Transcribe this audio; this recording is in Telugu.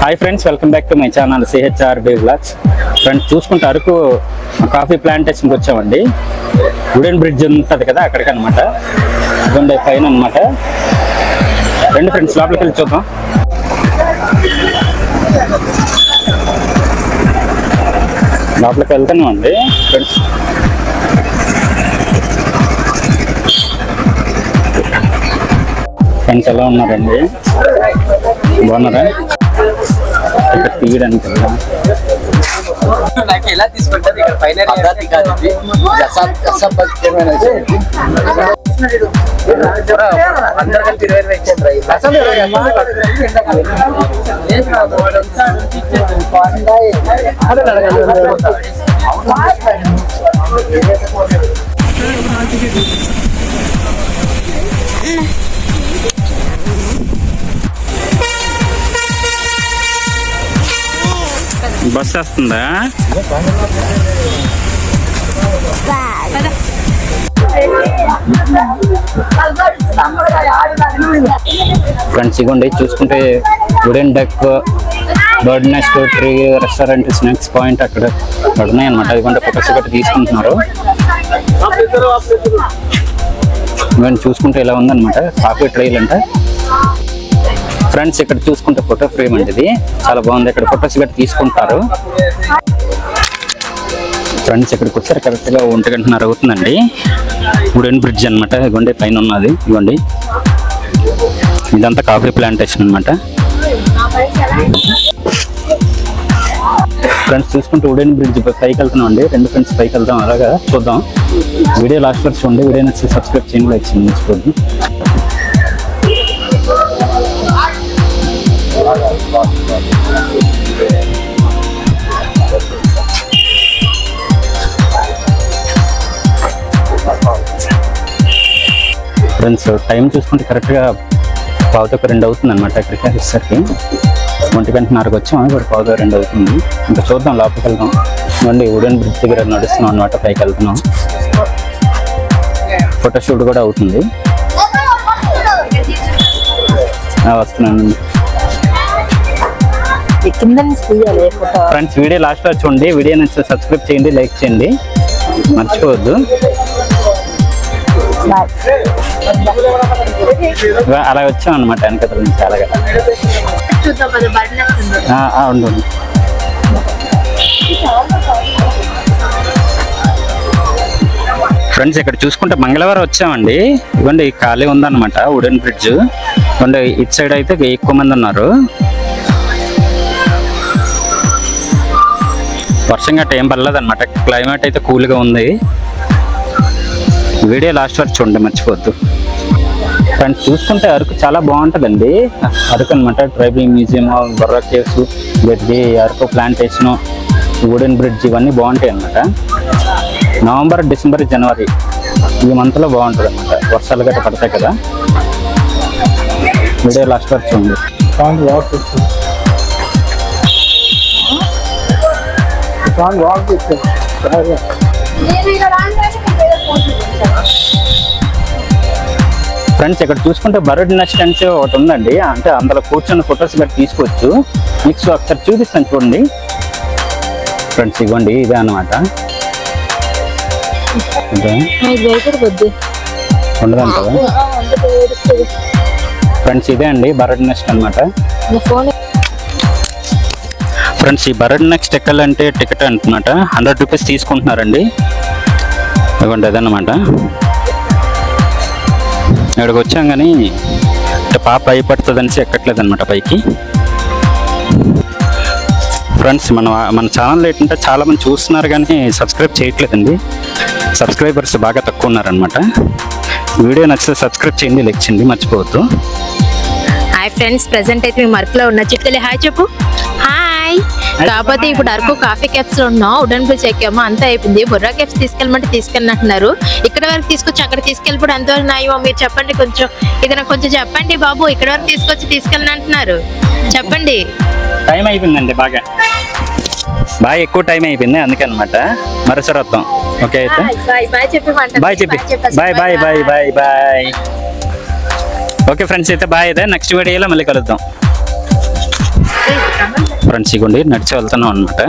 Hi friends, welcome back to my channel CHRB vlogs. Friends చూసుకుంటే అరకు కాఫీ ప్లాంటేషన్కి వచ్చామండి. వుడెన్ బ్రిడ్జ్ ఉంటుంది కదా, అక్కడికి అనమాట. ఇదిగోండి పైన అనమాట. రెండు ఫ్రెండ్స్ లోపలికి వెళ్ళి చూద్దాం. లోపలికి వెళ్తాను అండి ఫ్రెండ్స్. ఫ్రెండ్స్ ఎలా ఉన్నారండి? బాగున్నారా? ఇక్కడ తీయడానికి నాకు ఎలా తీసుకుంటారు ఇక్కడ పైన పద్ధతి కాదు ఇది అసంబద్ధమైన అందరూ కలిపి 20 బస్ వస్తుందా? ఫ్రెండ్స్ ఇగోండి చూసుకుంటే wooden deck, bird nest, tree, restaurant, snacks point అక్కడ ఉన్నాయన్నమాట. ఇదిగోండి ఫొటోస్ గట్రా తీసుకుంటున్నారు. ఇవన్నీ చూసుకుంటే ఇలా ఉందన్నమాట. కాఫీ ట్రైల్ అంటే ఫ్రెండ్స్ ఇక్కడ చూసుకుంటే ఫోటో ఫ్రేమ్ అంటే ఇది చాలా బాగుంది. ఇక్కడ ఫొటోస్ గట్రా తీసుకుంటారు. ఫ్రెండ్స్ ఇక్కడికి వచ్చారు కరెక్ట్ గా 1:30 అవుతుందండి. వుడెన్ బ్రిడ్జ్ అనమాట. ఇదిగోండి పైన ఉన్నది. ఇదిగోండి ఇదంతా కాఫీ ప్లాంటేషన్ అనమాట. ఫ్రెండ్స్ చూసుకుంటే వుడెన్ బ్రిడ్జ్ పైకి వెళ్తున్నాం అండి. రెండు ఫ్రెండ్స్ పైకి వెళ్దాం. అలాగా చూద్దాం. వీడియో లాస్ట్ వరకు చూడండి. వీడియో నచ్చి సబ్స్క్రైబ్ చేయండి, లైక్ చేయండి, మర్చిపోద్దు. ఫ్రెండ్స్ టైం చూసుకుంటే కరెక్ట్గా 1:02 అవుతుంది అనమాట. ఇక్కడికి వచ్చేసరికి 1:30కి వచ్చాం. ఇప్పుడు 1:02 అవుతుంది. ఇంకా చూద్దాం, లోపలికి వెళ్దాం. మళ్ళీ వుడెన్ బ్రిడ్జ్ దగ్గర నడుస్తున్నాం అనమాట. పైకి వెళ్తున్నాం. ఫోటోషూట్ కూడా అవుతుంది. వస్తున్నాను ఫ్రెండ్స్. వీడియో లాస్ట్ వరకు చూడండి. వీడియో నచ్చితే సబ్స్క్రైబ్ చేయండి, లైక్ చేయండి, మర్చిపోవద్దు. అలా వచ్చాం అనమాట వెనకతల నుంచి. అలాగా ఉండు. ఫ్రెండ్స్ ఇక్కడ చూసుకుంటే మంగళవారం వచ్చామండి. ఇవ్వండి ఖాళీ ఉందన్నమాట వుడెన్ బ్రిడ్జ్. ఇవ్వండి ఇటు సైడ్ అయితే ఎక్కువ మంది ఉన్నారు. వర్షం గట్ట ఏం పర్లేదు అనమాట. క్లైమేట్ అయితే కూల్గా ఉంది. వీడియో లాస్ట్ వరకు చూడండి, మర్చిపోవద్దు. ఫ్రెండ్స్ చూసుకుంటే అరకు చాలా బాగుంటుందండి. అరకు అనమాట. ట్రైబల్ మ్యూజియం, బొర్రా కేవ్స్, గడ్డి, అరకు ప్లాంటేషను, వుడెన్ బ్రిడ్జ్ ఇవన్నీ బాగుంటాయి అనమాట. నవంబర్, డిసెంబర్, జనవరి ఈ మంత్లో బాగుంటుంది అనమాట. వర్షాలు గట్రా పడతాయి కదా. వీడియో లాస్ట్ వరకు చూడండి. ఫ్రెండ్స్ ఇక్కడ చూసుకుంటే బర్డ్ నెస్ట్ అంటే ఒకటి ఉందండి. అంటే అందులో కూర్చొని ఫొటోస్ గట్రా తీసుకోవచ్చు. మీకు ఒకసారి చూపిస్తాను చూడండి ఫ్రెండ్స్. ఇవ్వండి ఇదే అనమాట. ఉండదంట ఫ్రెండ్స్. ఇదే అండి బర్డ్ నెస్ట్ అనమాట. ఫ్రెండ్స్ ఈ బర్డ్ నెస్ట్ ఎక్కాలంటే టికెట్ అంటున్నమాట. 100 రూపీస్ తీసుకుంటున్నారండి. ఇవ్వండి అదనమాట. ఇక్కడికి వచ్చాం కానీ పాప భయపడుతుంది అనేసి ఎక్కట్లేదు అనమాట పైకి. ఫ్రెండ్స్ మన ఛానల్ ఏంటంటే చాలా మంది చూస్తున్నారు కానీ సబ్స్క్రైబ్ చేయట్లేదండి. సబ్స్క్రైబర్స్ బాగా తక్కువ ఉన్నారనమాట. వీడియో నచ్చితే సబ్స్క్రైబ్ చేయండి, లైక్ చేయండి, మర్చిపోవద్దు. హాయ్ ఫ్రెండ్స్, ప్రెసెంట్ అయితే మేము అరకులో ఉన్న. చిట్కలి హాయ్ చెప్పు. హాయ్. కాకపోతే ఇప్పుడు అరకు కాఫీ క్యాప్స్ లో ఉన్నాం. వుడెన్ బ్రిడ్జ్ ఎక్కాము, అంతా అయిపోయింది. బొర్రా క్యాప్స్ తీసుకెళ్ళమంటే తీసుకెళ్ళినట్టున్నారు. ఇక్కడ వరకు తీసుకొచ్చి అక్కడ తీసుకెళ్ళిపోవడం ఎంతవరకు న్యాయమో మీరు చెప్పండి. కొంచెం ఇది నాకు కొంచెం చెప్పండి బాబు. ఇక్కడ వరకు తీసుకొచ్చి తీసుకెళ్ళని అంటున్నారు, చెప్పండి. టైం అయిపోయిందండి, బాగా ఎక్కువ టైం అయిపోయింది అందుకనమాట. మరోసారి వద్దాం. ఓకే అయితే బాయ్ చెప్పి బాయ్. ఓకే ఫ్రెండ్స్ అయితే బాయ్. అయితే నెక్స్ట్ వీడియోలో మళ్ళీ కలుద్దాం. ఫ్రెండ్స్ ఇగోండి నడిచి వెళ్తున్నాం అనమాట.